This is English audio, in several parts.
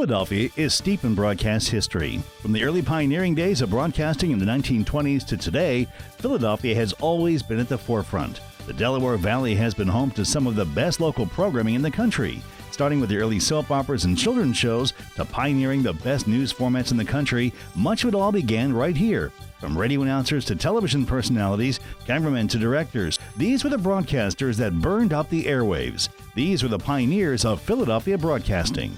Philadelphia is steep in broadcast history. From the early pioneering days of broadcasting in the 1920s to today, Philadelphia has always been at the forefront. The Delaware Valley has been home to some of the best local programming in the country, starting with the early soap operas and children's shows to pioneering the best news formats in the country. Much of it all began right here. From radio announcers to television personalities, cameramen to directors, these were the broadcasters that burned out the airwaves. These were the pioneers of Philadelphia broadcasting.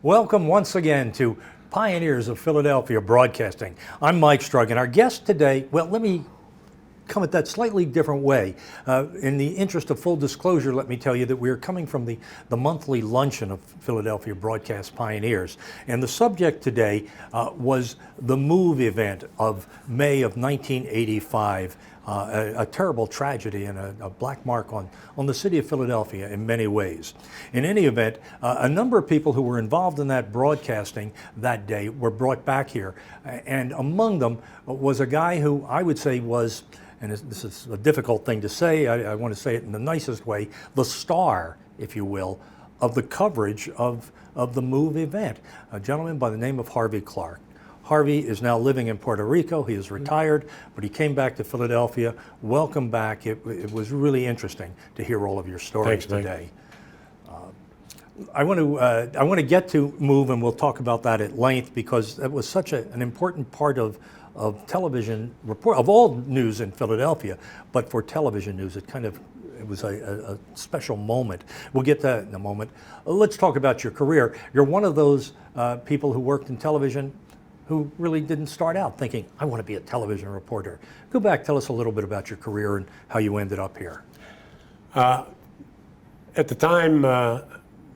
Welcome once again to Pioneers of Philadelphia Broadcasting. I'm Mike Strug, and our guest today, well, let me come at that slightly different way. In the interest of full disclosure, let me tell you that we are coming from the monthly luncheon of Philadelphia Broadcast Pioneers. And the subject today was the MOVE event of May of 1985. A terrible tragedy and a black mark on the city of Philadelphia in many ways. In any event, a number of people who were involved in that broadcasting that day were brought back here. And among them was a guy who I would say was, and this is a difficult thing to say, I want to say it in the nicest way, the star, if you will, of the coverage of the MOVE event, a gentleman by the name of Harvey Clark. Harvey is now living in Puerto Rico. He is retired, but he came back to Philadelphia. Welcome back. It was really interesting to hear all of your stories today. I want to get to MOVE, and we'll talk about that at length because it was such an important part of television report, of all news in Philadelphia, but for television news, it was a special moment. We'll get to that in a moment. Let's talk about your career. You're one of those people who worked in television who really didn't start out thinking, I want to be a television reporter. Go back, tell us a little bit about your career and how you ended up here. At the time,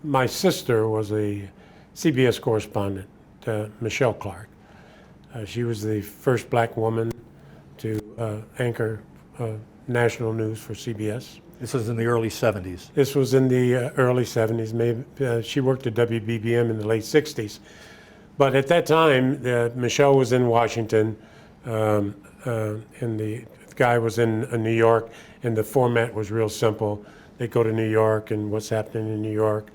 my sister was a CBS correspondent, Michelle Clark. She was the first black woman to anchor national news for CBS. This was in the early 70s. This was in the early 70s. Maybe, she worked at WBBM in the late 60s. But at that time, Michelle was in Washington, and the guy was in New York, and the format was real simple. They'd go to New York and what's happening in New York,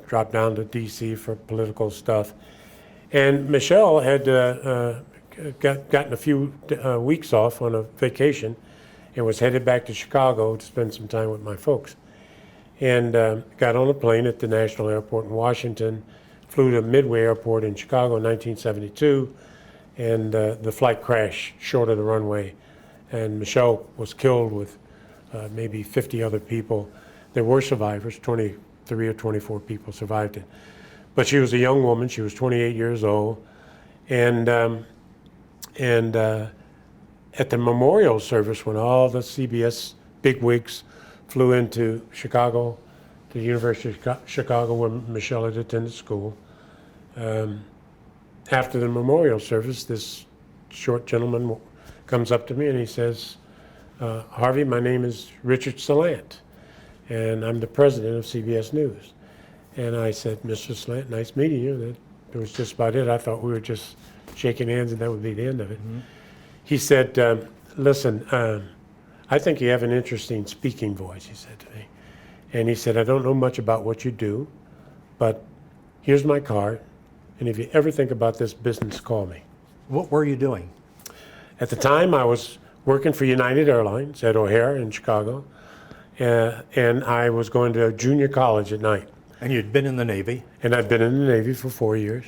drop down to D.C. for political stuff. And Michelle had gotten a few weeks off on a vacation and was headed back to Chicago to spend some time with my folks. And got on a plane at the National Airport in Washington, flew to Midway Airport in Chicago in 1972, and the flight crashed short of the runway. And Michelle was killed with maybe 50 other people. There were survivors, 23 or 24 people survived it. But she was a young woman, she was 28 years old. And at the memorial service, when all the CBS bigwigs flew into Chicago, to the University of Chicago, where Michelle had attended school. After the memorial service, this short gentleman comes up to me and he says, Harvey, my name is Richard Salant, and I'm the president of CBS News. And I said, Mr. Salant, nice meeting you. That was just about it. I thought we were just shaking hands and that would be the end of it. Mm-hmm. He said, listen, I think you have an interesting speaking voice, he said to me. And he said, I don't know much about what you do, but here's my card, and if you ever think about this business, call me. What were you doing? At the time, I was working for United Airlines at O'Hare in Chicago, and I was going to junior college at night. And you'd been in the Navy? And I'd been in the Navy for 4 years.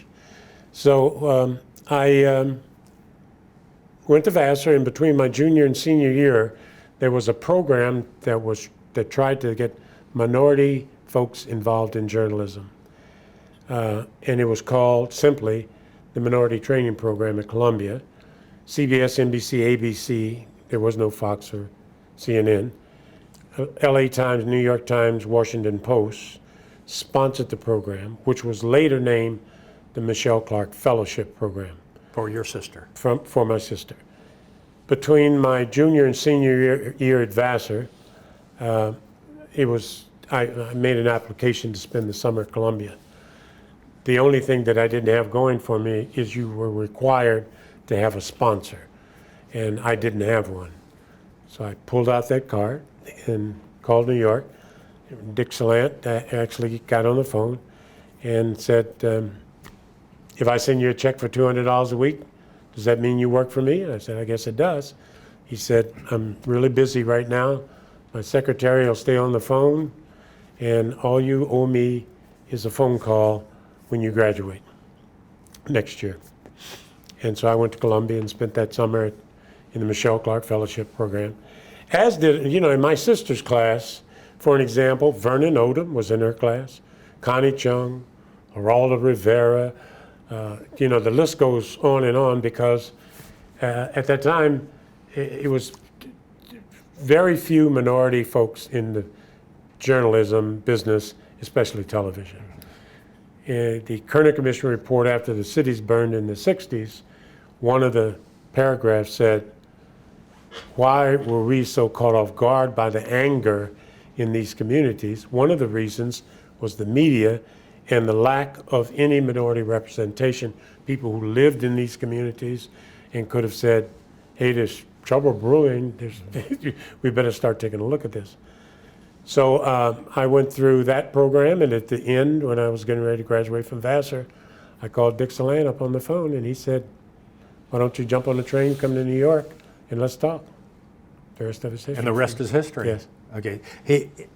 So I went to Vassar, and between my junior and senior year, there was a program that tried to get minority folks involved in journalism. And it was called simply the Minority Training Program at Columbia. CBS, NBC, ABC, there was no Fox or CNN. LA Times, New York Times, Washington Post sponsored the program, which was later named the Michelle Clark Fellowship Program. For your sister? For my sister. Between my junior and senior year at Vassar, I made an application to spend the summer at Columbia. The only thing that I didn't have going for me is you were required to have a sponsor, and I didn't have one. So I pulled out that card and called New York Dick Salant actually got on the phone and said, if I send you a check for $200 a week, does that mean you work for me? And I said, I guess it does. He said, I'm really busy right now. My secretary will stay on the phone, and all you owe me is a phone call when you graduate next year. And so I went to Columbia and spent that summer in the Michelle Clark Fellowship Program. As did, in my sister's class, for an example, Vernon Odom was in her class, Connie Chung, Geraldo Rivera, the list goes on because at that time, it was very few minority folks in the journalism business, especially television. The Kerner Commission report after the cities burned in the 60s, one of the paragraphs said, why were we so caught off guard by the anger in these communities? One of the reasons was the media and the lack of any minority representation, people who lived in these communities and could have said, hey, there's trouble brewing, we better start taking a look at this. So I went through that program, and at the end, when I was getting ready to graduate from Vassar, I called Dick Salant up on the phone, and he said, why don't you jump on the train, come to New York, and let's talk. The rest of it's history. And the rest is history. Yes. Okay.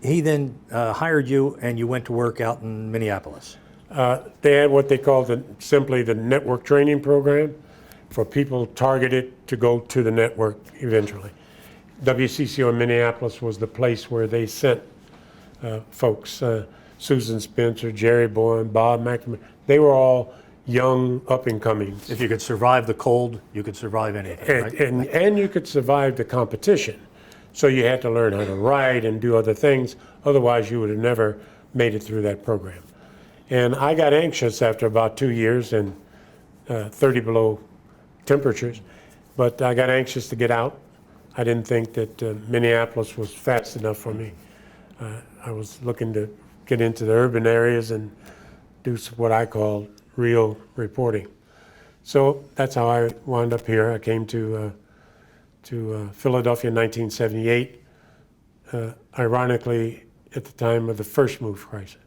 He then hired you, and you went to work out in Minneapolis. They had what they called simply the network training program for people targeted to go to the network eventually. WCCO in Minneapolis was the place where they sent folks, Susan Spencer, Jerry Bowen, Bob McNamara. They were all young up-and-comings. If you could survive the cold, you could survive anything, right? And you could survive the competition. So you had to learn how to write and do other things. Otherwise, you would have never made it through that program. And I got anxious after about 2 years and 30 below temperatures, but I got anxious to get out. I didn't think that Minneapolis was fast enough for me. I was looking to get into the urban areas and do what I call real reporting. So that's how I wound up here. I came to Philadelphia in 1978, ironically at the time of the first move crisis.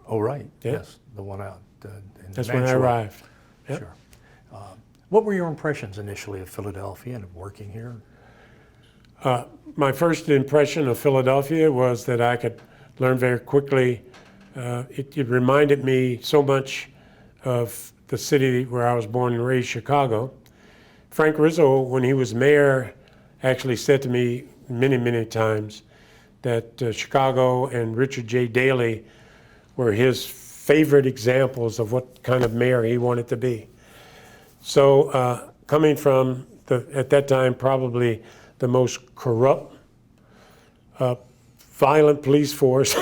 Oh, right. Yeah. Yes, the one out in That's when I Mantua. arrived. Yep. Sure. What were your impressions initially of Philadelphia and of working here? My first impression of Philadelphia was that I could learn very quickly. It reminded me so much of the city where I was born and raised, Chicago. Frank Rizzo, when he was mayor, actually said to me many, many times that Chicago and Richard J. Daley were his favorite examples of what kind of mayor he wanted to be. So coming from, at that time, probably the most corrupt, violent police force,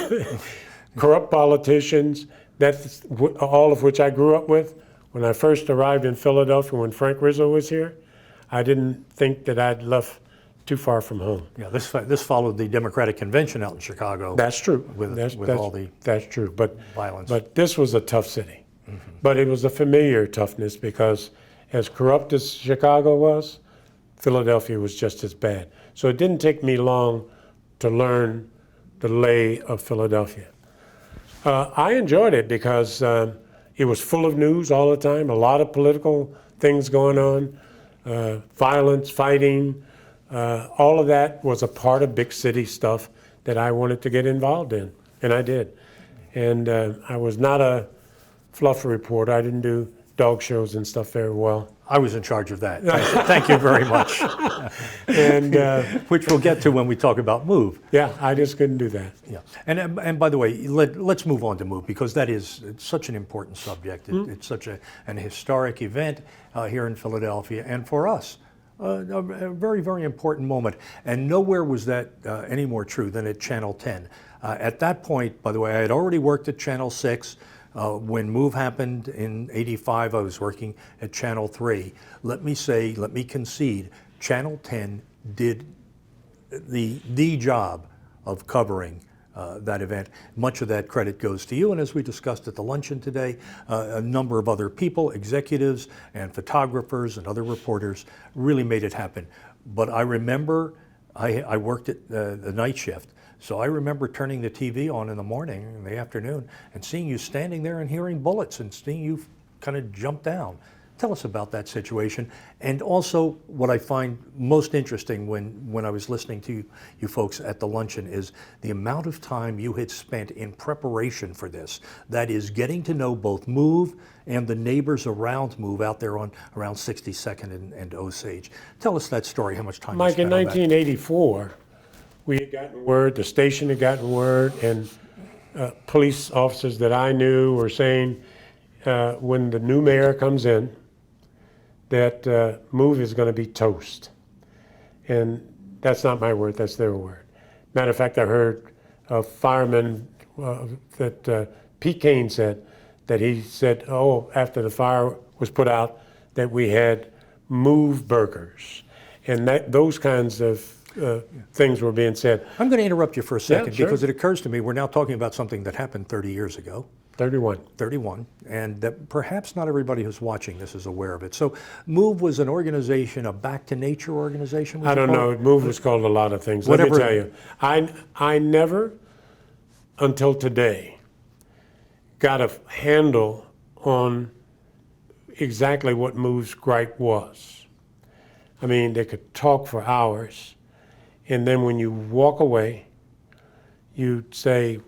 corrupt politicians, that's all of which I grew up with. When I first arrived in Philadelphia, when Frank Rizzo was here, I didn't think that I'd left too far from home. Yeah, this followed the Democratic Convention out in Chicago. That's true. That's true. But violence. But this was a tough city. Mm-hmm. But it was a familiar toughness because as corrupt as Chicago was, Philadelphia was just as bad. So it didn't take me long to learn the lay of Philadelphia. I enjoyed it because it was full of news all the time, a lot of political things going on, violence, fighting. All of that was a part of big city stuff that I wanted to get involved in, and I did. And I was not a fluff reporter. I didn't do dog shows and stuff very well. I was in charge of that. Thank you very much. And which we'll get to when we talk about Move. Yeah, I just couldn't do that. Yeah, and by the way, let's move on to Move because it's such an important subject. It's such an historic event here in Philadelphia, and for us, a very, very important moment. And nowhere was that any more true than at Channel 10. At that point, by the way, I had already worked at Channel 6. When Move happened in '85, I was working at Channel 3. Let me concede, Channel 10 did the job of covering that event. Much of that credit goes to you, and as we discussed at the luncheon today, a number of other people, executives and photographers and other reporters really made it happen. But I remember I worked at the night shift, So I remember turning the TV on in the morning, in the afternoon, and seeing you standing there and hearing bullets and seeing you kind of jump down. Tell us about that situation. And also, what I find most interesting when I was listening to you folks at the luncheon is the amount of time you had spent in preparation for this. That is, getting to know both Move and the neighbors around Move out there on around 62nd and Osage. Tell us that story, how much time Mike, you in spent on that. 1984, we had gotten word, the station had gotten word, and police officers that I knew were saying, when the new mayor comes in, that Move is going to be toast. And that's not my word, that's their word. Matter of fact, I heard a fireman that Pete Kane said, that he said, oh, after the fire was put out, that we had Move burgers. And those kinds of things were being said. I'm going to interrupt you for a second, sure. because it occurs to me we're now talking about something that happened 30 years ago. 31. And that perhaps not everybody who's watching this is aware of it. So Move was an organization, a back to nature organization? was I it don't called? know. Move was called a lot of things. Let Whatever- me tell you, I never, until today, got a handle on exactly what Move's gripe was. I mean, they could talk for hours, and then when you walk away, you'd say,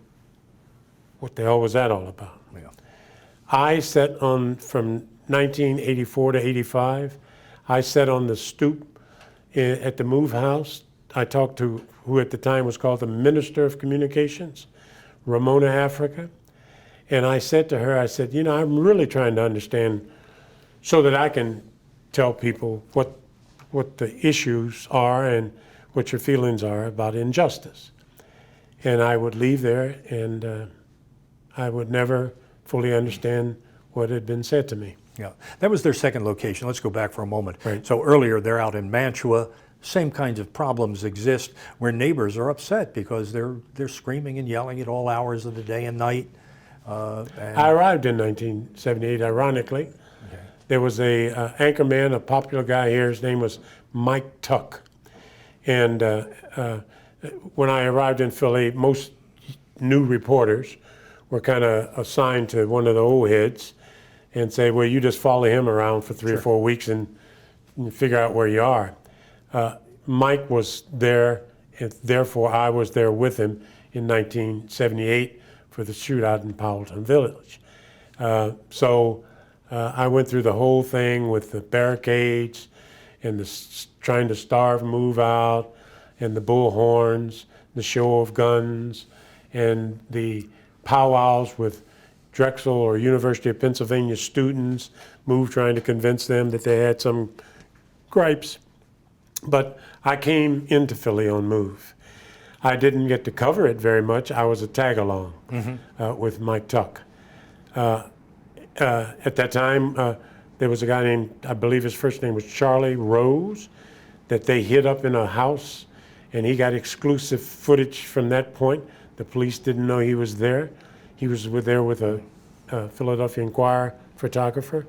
what the hell was that all about? Yeah. I sat on, from 1984 to 85, I sat on the stoop at the Move House. I talked to who at the time was called the Minister of Communications, Ramona Africa. And I said to her, I said, you know, I'm really trying to understand so that I can tell people what the issues are and what your feelings are about injustice. And I would leave there and I would never fully understand what had been said to me. Yeah, that was their second location. Let's go back for a moment. Right. So earlier, they're out in Mantua. Same kinds of problems exist where neighbors are upset because they're screaming and yelling at all hours of the day and night. I arrived in 1978, ironically. Okay. There was a anchorman, a popular guy here. His name was Mike Tuck. And when I arrived in Philly, most new reporters were kind of assigned to one of the old heads and say, well, you just follow him around for 3 or 4 weeks and figure out where you are. Mike was there, and therefore I was there with him in 1978 for the shootout in Powelton Village. So I went through the whole thing with the barricades and trying to starve Move out, and the bullhorns, the show of guns, and the powwows with Drexel or University of Pennsylvania students, Move trying to convince them that they had some gripes. But I came into Philly on Move. I didn't get to cover it very much. I was a tag-along with Mike Tuck. At that time, there was a guy named, I believe his first name was Charlie Rose, that they hid up in a house, and he got exclusive footage from that point. The police didn't know he was there. He was there with a Philadelphia Inquirer photographer,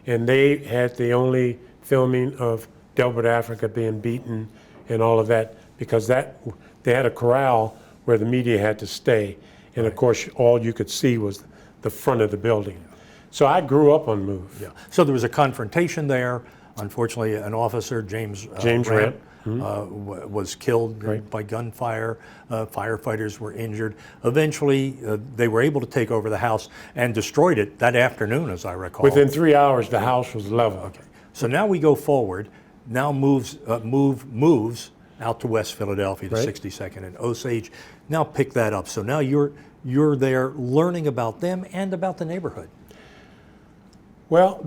and they had the only filming of Delbert Africa being beaten and all of that, because they had a corral where the media had to stay, and of course all you could see was the front of the building. So I grew up on Move. Yeah. So there was a confrontation there. Unfortunately, an officer, James Rant, was killed Right. by gunfire. Firefighters were injured. Eventually, they were able to take over the house and destroyed it that afternoon, as I recall. Within 3 hours, the house was level. Okay. So now we go forward. Now moves out to West Philadelphia, to Right. 62nd and Osage. Now pick that up. So now you're there learning about them and about the neighborhood. Well,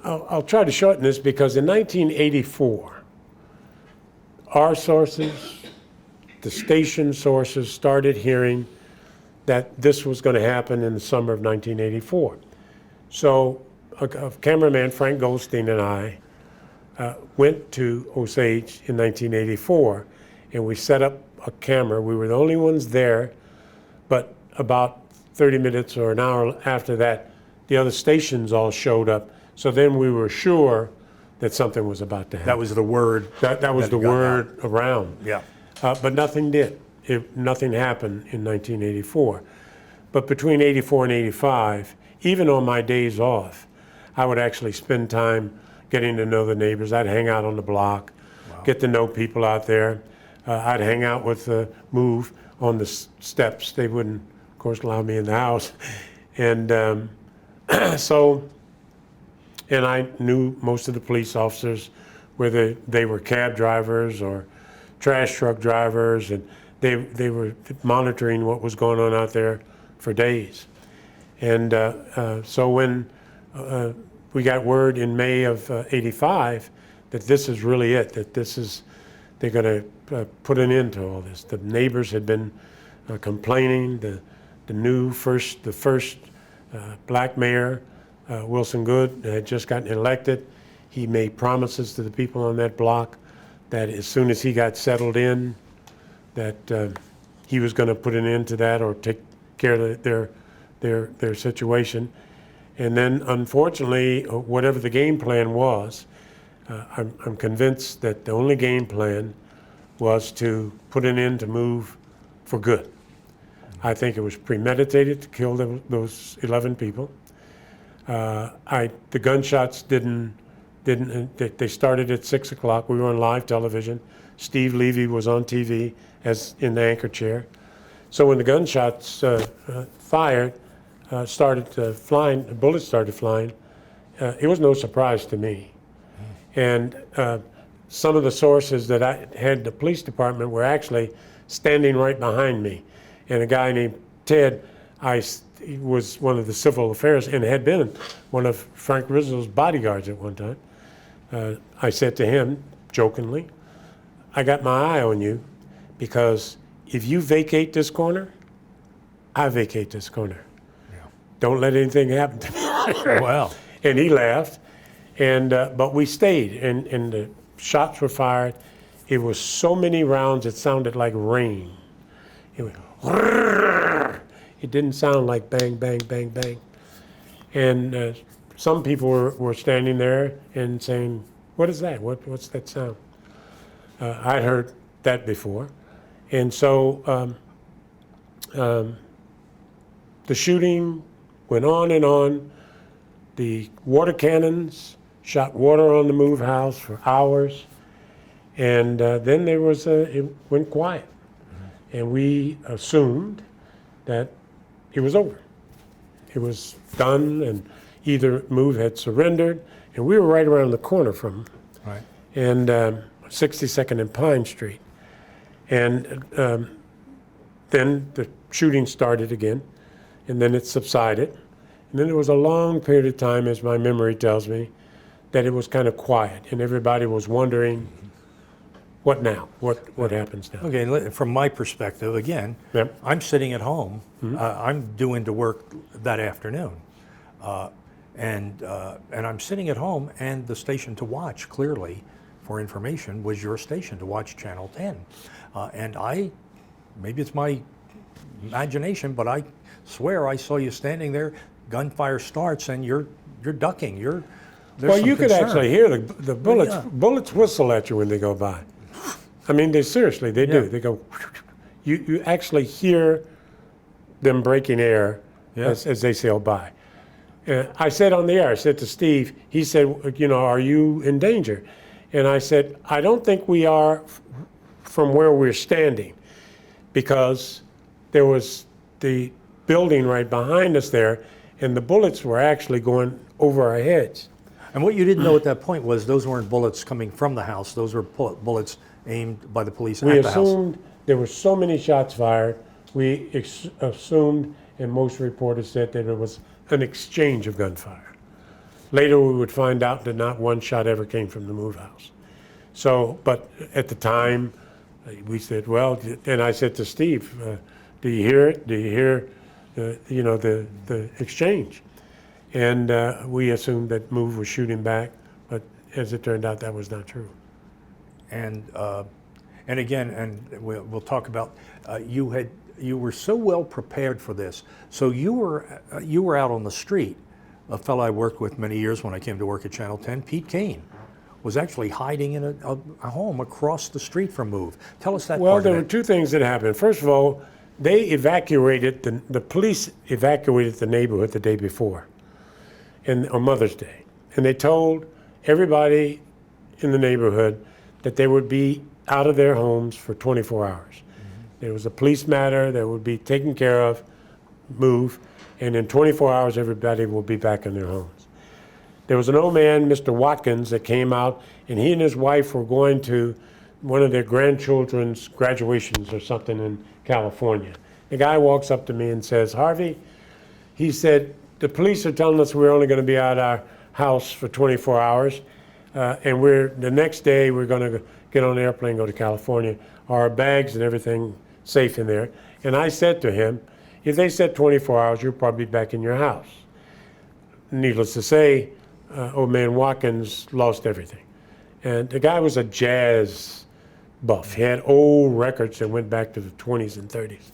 I'll try to shorten this, because in 1984, our sources, the station sources, started hearing that this was going to happen in the summer of 1984. So a cameraman, Frank Goldstein, and I went to Osage in 1984, and we set up a camera. We were the only ones there, but about 30 minutes or an hour after that, the other stations all showed up. So then we were sure that something was about to happen. That was the word. That was that the got word around. Yeah. But nothing did. nothing happened in 1984. But between 84 and 85, even on my days off, I would actually spend time getting to know the neighbors. I'd hang out on the block, get to know people out there. I'd hang out with Move on the steps. They wouldn't, of course, allow me in the house. And and I knew most of the police officers, whether they were cab drivers or trash truck drivers, and they were monitoring what was going on out there for days. And so when we got word in May of 85 that this is really it, that they're going to put an end to all this. The neighbors had been complaining. The first black mayor, Wilson Good, had just gotten elected. He made promises to the people on that block that as soon as he got settled in, that he was going to put an end to that or take care of their situation. And then, unfortunately, whatever the game plan was, I'm convinced that the only game plan was to put an end to Move for good. I think it was premeditated to kill those 11 people. The gunshots they started at 6 o'clock. We were on live television. Steve Levy was on TV as in the anchor chair. So when the gunshots fired, started flying, the bullets started flying, it was no surprise to me. And some of the sources that I had, the police department, were actually standing right behind me. And a guy named Ted, he was one of the civil affairs and had been one of Frank Rizzo's bodyguards at one time. I said to him, jokingly, I got my eye on you because if you vacate this corner, I vacate this corner. Yeah. Don't let anything happen to me. Wow. And he laughed, and but we stayed, and the shots were fired. It was so many rounds, it sounded like rain. It went, it didn't sound like bang, bang, bang, bang. And some people were standing there and saying, what is that? What's that sound? I'd heard that before. And so the shooting went on and on. The water cannons shot water on the Move house for hours. And then it went quiet. And we assumed that it was over. It was done, and either Move had surrendered, and we were right around the corner from them. Right. And 62nd and Pine Street. And then the shooting started again, and then it subsided. And then there was a long period of time, as my memory tells me, that it was kind of quiet, and everybody was wondering, what now? What happens now? Okay, from my perspective, again, Yep. I'm sitting at home. I'm due into work that afternoon. And I'm sitting at home, and the station to watch, clearly, for information, was your station to watch Channel 10. And maybe it's my imagination, but I swear I saw you standing there, gunfire starts, and you're ducking. There's some you could concern. actually hear the bullets. Yeah. Bullets whistle at you when they go by. I mean, they seriously, they do. They go. You actually hear them breaking air as they sail by. I said on the air, I said to Steve, he said, are you in danger? And I said, I don't think we are from where we're standing, because there was the building right behind us there, and the bullets were actually going over our heads. And what you didn't know at that point was those weren't bullets coming from the house. Those were bullets aimed by the police at the house. We assumed there were so many shots fired. We assumed, and most reporters said, that it was an exchange of gunfire. Later, we would find out that not one shot ever came from the Move house. So, but at the time, we said, well, and I said to Steve, do you hear it? Do you hear, the exchange? And we assumed that Move was shooting back, but as it turned out, that was not true. And again, and we'll talk about you were so well prepared for this. So you were out on the street. A fellow I worked with many years when I came to work at Channel 10, Pete Kane, was actually hiding in a home across the street from Move. Tell us that Well, part there of were it. two things that happened. First of all, they evacuated, the police evacuated the neighborhood the day before, on Mother's Day. And they told everybody in the neighborhood that they would be out of their homes for 24 hours. There was a police matter that would be taken care of, move, and in 24 hours everybody will be back in their homes. There was an old man, Mr. Watkins, that came out, and he and his wife were going to one of their grandchildren's graduations or something in California. The guy walks up to me and says, Harvey, he said, the police are telling us we're only going to be out of our house for 24 hours, and the next day we're going to get on an airplane, go to California. Our bags and everything safe in there. And I said to him, if they said 24 hours, you'll probably be back in your house. Needless to say, old man Watkins lost everything. And the guy was a jazz buff. He had old records that went back to the 20s and 30s.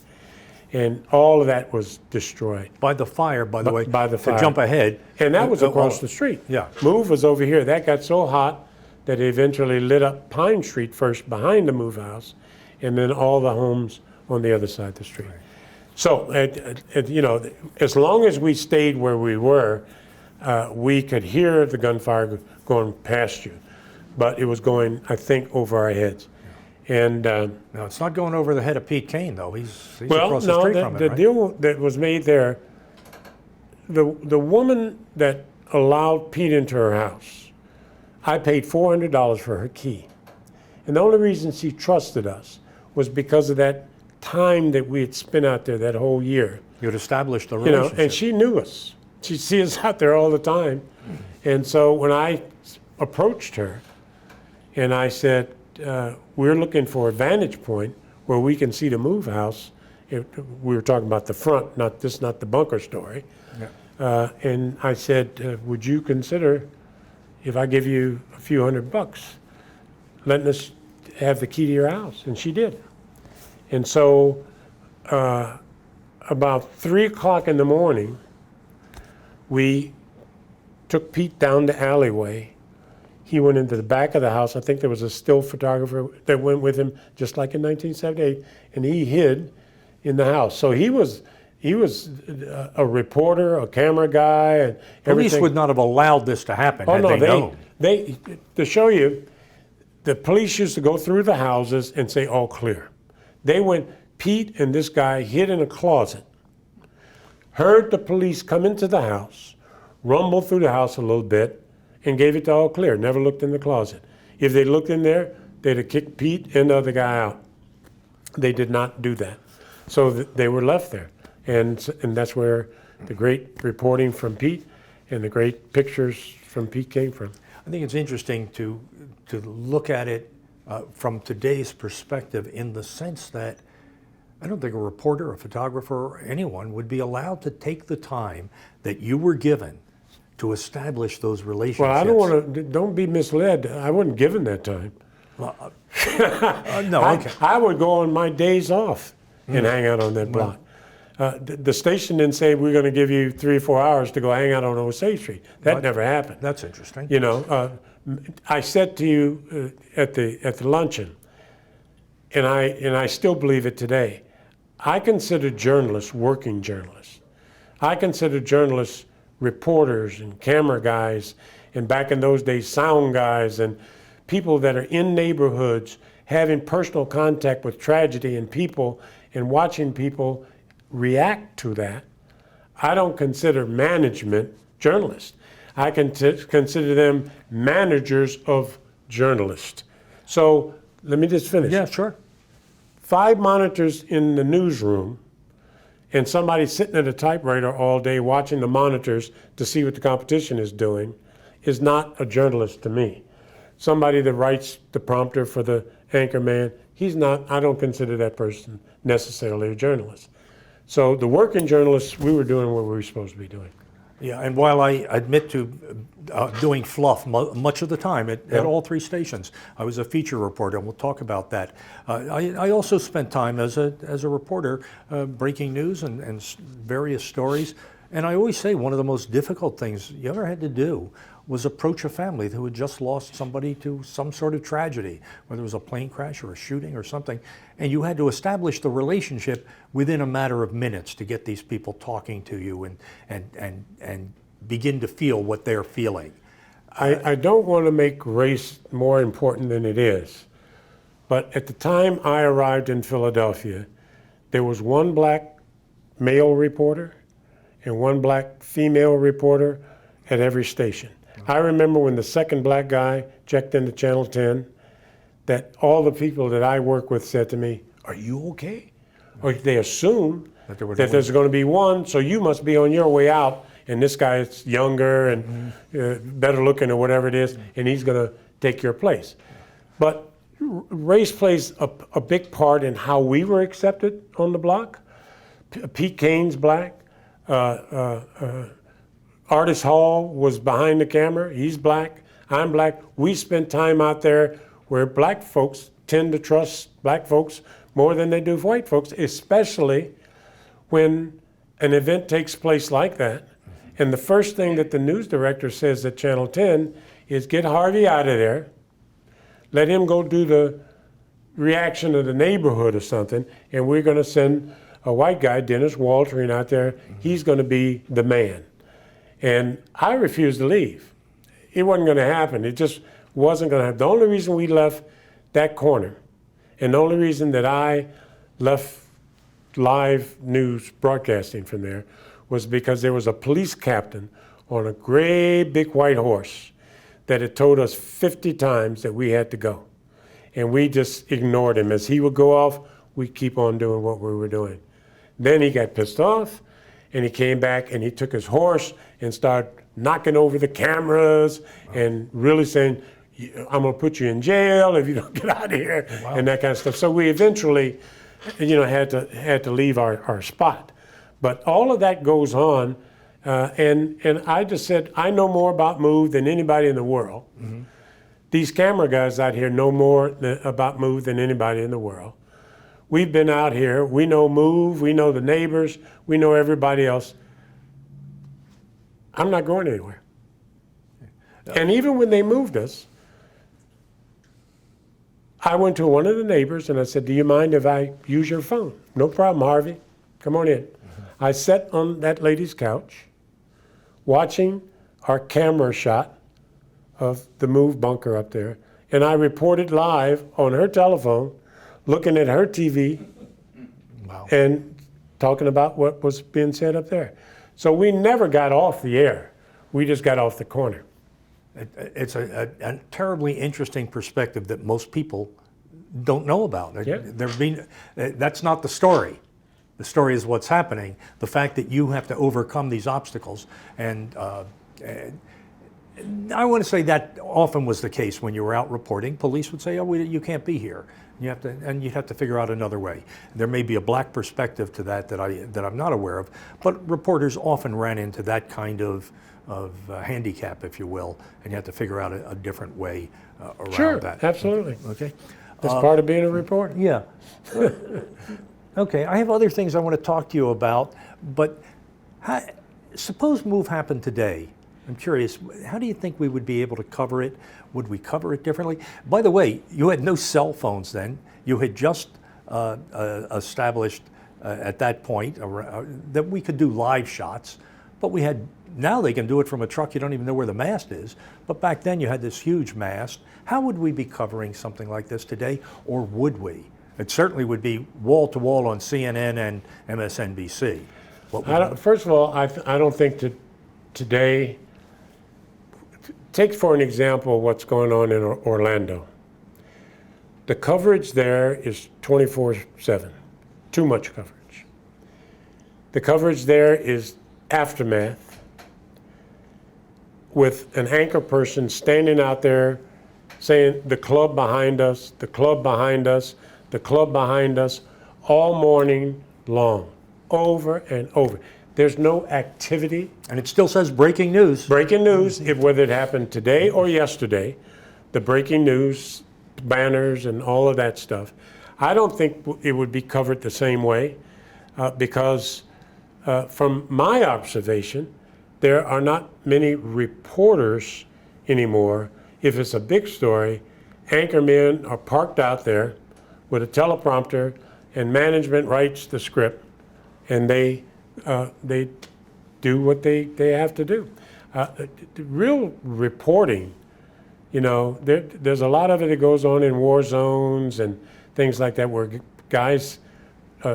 And all of that was destroyed. By the fire, by the way. By the fire. To jump ahead. And that was across the street. Yeah. Move was over here. That got so hot that it eventually lit up Pine Street first behind the Move house, and then all the homes on the other side of the street. Right. So, you know, as long as we stayed where we were, we could hear the gunfire going past you. But it was going, I think, over our heads. And no, it's not going over the head of Pete Kane, though. He's well, across the no, street from him, the right? deal that was made there, the woman that allowed Pete into her house, I paid $400 for her key. And the only reason she trusted us was because of that time that we had spent out there that whole year. You'd established the You relationship. know, and she knew us. She'd see us out there all the time. And so when I approached her and I said, we're looking for a vantage point where we can see the Move house. We were talking about the front, not the bunker story. Yeah. And I said, would you consider, if I give you a few $100, letting us have the key to your house? And she did. And so about 3 o'clock in the morning, we took Pete down the alleyway. He went into the back of the house. I think there was a still photographer that went with him, just like in 1978, and he hid in the house. So he was a reporter, a camera guy, and everything. Police would not have allowed this to happen had they known. They to show you, the police used to go through the houses and say all clear. They went, Pete and this guy hid in a closet, heard the police come into the house, rumble through the house a little bit, and gave it to all clear, never looked in the closet. If they looked in there, they'd have kicked Pete and the other guy out. They did not do that. So they were left there. And that's where the great reporting from Pete and the great pictures from Pete came from. I think it's interesting to look at it from today's perspective, in the sense that I don't think a reporter, a photographer, or anyone would be allowed to take the time that you were given to establish those relationships. Well, I don't be misled. I wasn't given that time. No, okay. I would go on my days off and hang out on that block. The station didn't say we're going to give you 3 or 4 hours to go hang out on Osage Street. That never happened. That's interesting. You know, I said to you at the luncheon, and I still believe it today. I consider journalists working journalists. I consider journalists reporters and camera guys, and back in those days, sound guys, and people that are in neighborhoods having personal contact with tragedy and people and watching people react to that. I don't consider management journalists. I can consider them managers of journalists. So let me just finish. Yeah, sure. 5 monitors in the newsroom and somebody sitting at a typewriter all day watching the monitors to see what the competition is doing is not a journalist to me. Somebody that writes the prompter for the anchor man, I don't consider that person necessarily a journalist. So the working journalists, we were doing what we were supposed to be doing. Yeah, and while I admit to doing fluff much of the time at all 3 stations, I was a feature reporter, and we'll talk about that. I also spent time as a reporter breaking news and various stories. And I always say one of the most difficult things you ever had to do was approach a family who had just lost somebody to some sort of tragedy, whether it was a plane crash or a shooting or something, and you had to establish the relationship within a matter of minutes to get these people talking to you and begin to feel what they're feeling. I don't want to make race more important than it is, but at the time I arrived in Philadelphia, there was one black male reporter and one black female reporter at every station. I remember when the second black guy checked into Channel 10, that all the people that I work with said to me, "Are you okay?" Or they assume that there's going to be one, so you must be on your way out, and this guy is younger and better looking or whatever it is, and he's going to take your place. But race plays a big part in how we were accepted on the block. Pete Kane's black. Artist Hall was behind the camera. He's black. I'm black. We spent time out there where black folks tend to trust black folks more than they do white folks, especially when an event takes place like that. And the first thing that the news director says at Channel 10 is, get Harvey out of there. Let him go do the reaction of the neighborhood or something, and we're going to send a white guy, Dennis Waltering, out there. He's going to be the man. And I refused to leave. It wasn't going to happen. It just wasn't going to happen. The only reason we left that corner, and the only reason that I left live news broadcasting from there, was because there was a police captain on a great big white horse that had told us 50 times that we had to go. And we just ignored him. As he would go off, we'd keep on doing what we were doing. Then he got pissed off, and he came back and he took his horse and started knocking over the cameras and really saying, "I'm gonna put you in jail if you don't get out of here," and that kind of stuff. So we eventually, had to leave our spot. But all of that goes on, and I just said, I know more about MOVE than anybody in the world. Mm-hmm. These camera guys out here know more about MOVE than anybody in the world. We've been out here, we know MOVE, we know the neighbors, we know everybody else. I'm not going anywhere. And even when they moved us, I went to one of the neighbors and I said, "Do you mind if I use your phone?" "No problem, Harvey. Come on in." Mm-hmm. I sat on that lady's couch watching our camera shot of the MOVE bunker up there, and I reported live on her telephone, looking at her TV, and talking about what was being said up there. So we never got off the air. We just got off the corner. It's a terribly interesting perspective that most people don't know about. Yeah. That's not the story. The story is what's happening. The fact that you have to overcome these obstacles, and I want to say that often was the case when you were out reporting. Police would say, "Oh, you can't be here. You have to," and you'd have to figure out another way. There may be a black perspective to that I'm not aware of, but reporters often ran into that kind of handicap, if you will, and you have to figure out a different way around that. Sure, absolutely. Okay. That's part of being a reporter. Yeah. Okay, I have other things I want to talk to you about, but suppose MOVE happened today. I'm curious, how do you think we would be able to cover it? Would we cover it differently? By the way, you had no cell phones then. You had just established at that point that we could do live shots, but now they can do it from a truck. You don't even know where the mast is. But back then you had this huge mast. How would we be covering something like this today, or would we? It certainly would be wall to wall on CNN and MSNBC. First of all, I don't think that today, take for an example what's going on in Orlando. The coverage there is 24/7, too much coverage. The coverage there is aftermath, with an anchor person standing out there saying, "The club behind us, the club behind us, the club behind us," all morning long, over and over. There's no activity. And it still says breaking news. Breaking news, whether it happened today or yesterday, the breaking news banners and all of that stuff. I don't think it would be covered the same way because from my observation, there are not many reporters anymore. If it's a big story, anchormen are parked out there with a teleprompter, and management writes the script, and they do what they have to do. The real reporting, there's a lot of it that goes on in war zones and things like that, where guys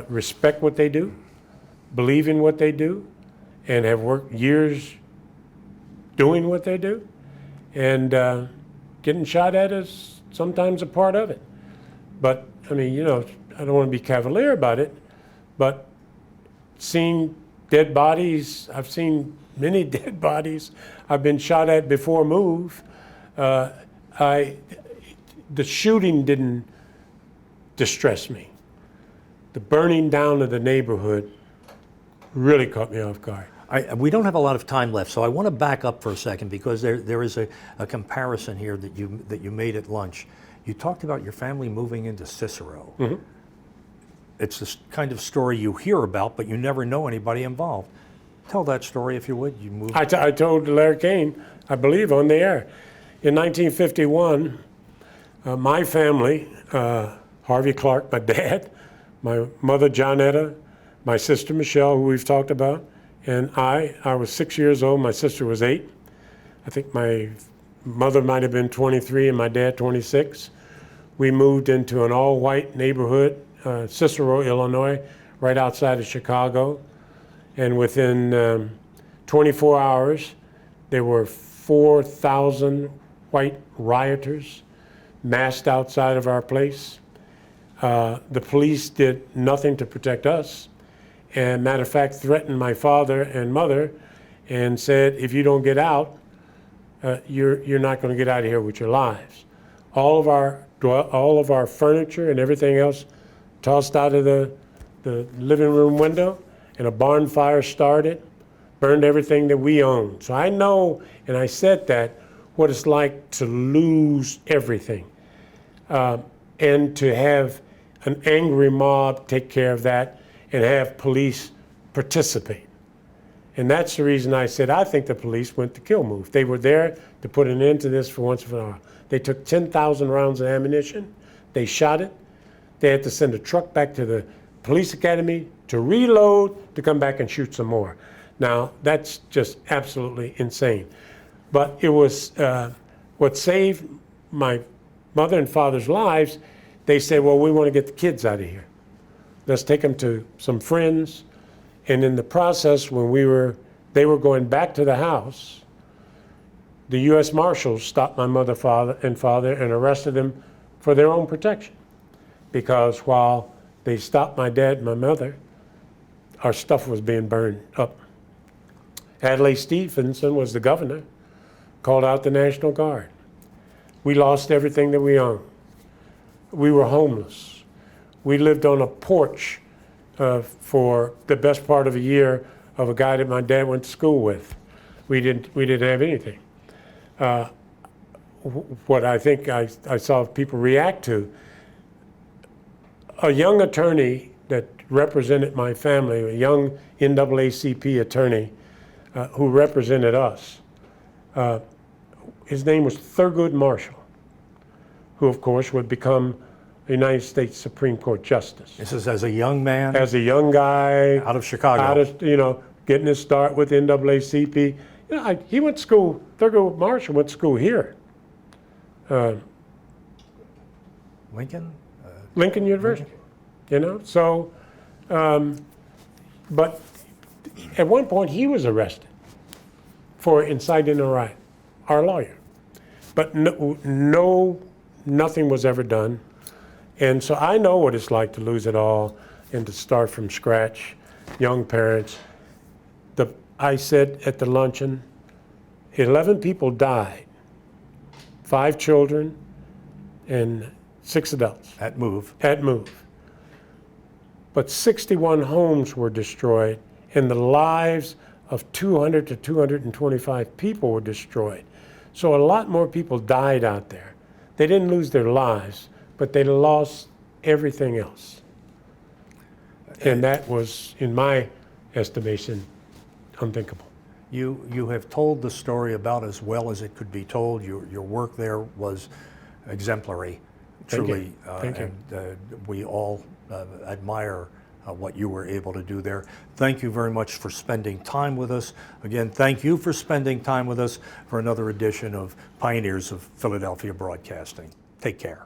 respect what they do, believe in what they do, and have worked years doing what they do, and getting shot at is sometimes a part of it. But I mean, I don't want to be cavalier about it, but seeing dead bodies, I've seen many dead bodies. I've been shot at before move. The shooting didn't distress me. The burning down of the neighborhood really caught me off guard. We don't have a lot of time left, so I want to back up for a second, because there is a comparison here that you made at lunch. You talked about your family moving into Cicero. Mm-hmm. It's the kind of story you hear about, but you never know anybody involved. Tell that story, if you would. You moved. I told Larry Kane, I believe, on the air. In 1951, my family, Harvey Clark, my dad, my mother Johnetta, my sister Michelle, who we've talked about, and I was 6 years old, my sister was 8. I think my mother might have been 23 and my dad 26. We moved into an all-white neighborhood, Cicero, Illinois, right outside of Chicago. And within 24 hours, there were 4,000 white rioters massed outside of our place. The police did nothing to protect us, and matter of fact, threatened my father and mother and said, if you don't get out, you're not going to get out of here with your lives. All of our furniture and everything else tossed out of the living room window, and a barn fire started, burned everything that we owned. So I know, and I said that, what it's like to lose everything, and to have an angry mob take care of that and have police participate. And that's the reason I said I think the police went to kill move. They were there to put an end to this for once and for all. They took 10,000 rounds of ammunition. They shot it. They had to send a truck back to the police academy to reload, to come back and shoot some more. Now, that's just absolutely insane. But it was what saved my mother and father's lives. They said, well, we want to get the kids out of here. Let's take them to some friends. And in the process, when they were going back to the house, the U.S. Marshals stopped my mother, father, and arrested them for their own protection. Because while they stopped my dad and my mother, our stuff was being burned up. Adlai Stevenson was the governor, called out the National Guard. We lost everything that we owned. We were homeless. We lived on a porch for the best part of a year of a guy that my dad went to school with. We didn't have anything. What I think I saw people react to, a young attorney that represented my family, a young NAACP attorney who represented us, his name was Thurgood Marshall, who of course would become a United States Supreme Court Justice. This is as a young man? As a young guy. Out of Chicago. Getting his start with NAACP. He went to school, Thurgood Marshall went to school here. Lincoln? Lincoln University, So, but at one point he was arrested for inciting a riot, our lawyer. But nothing was ever done. And so I know what it's like to lose it all and to start from scratch, young parents. I said at the luncheon, 11 people died, 5 children and 6 adults. At move. But 61 homes were destroyed, and the lives of 200 to 225 people were destroyed. So a lot more people died out there. They didn't lose their lives, but they lost everything else. And that was, in my estimation, unthinkable. You have told the story about as well as it could be told. Your work there was exemplary, truly. Thank you. And we all admire what you were able to do there. Thank you very much for spending time with us. Again, thank you for spending time with us for another edition of Pioneers of Philadelphia Broadcasting. Take care.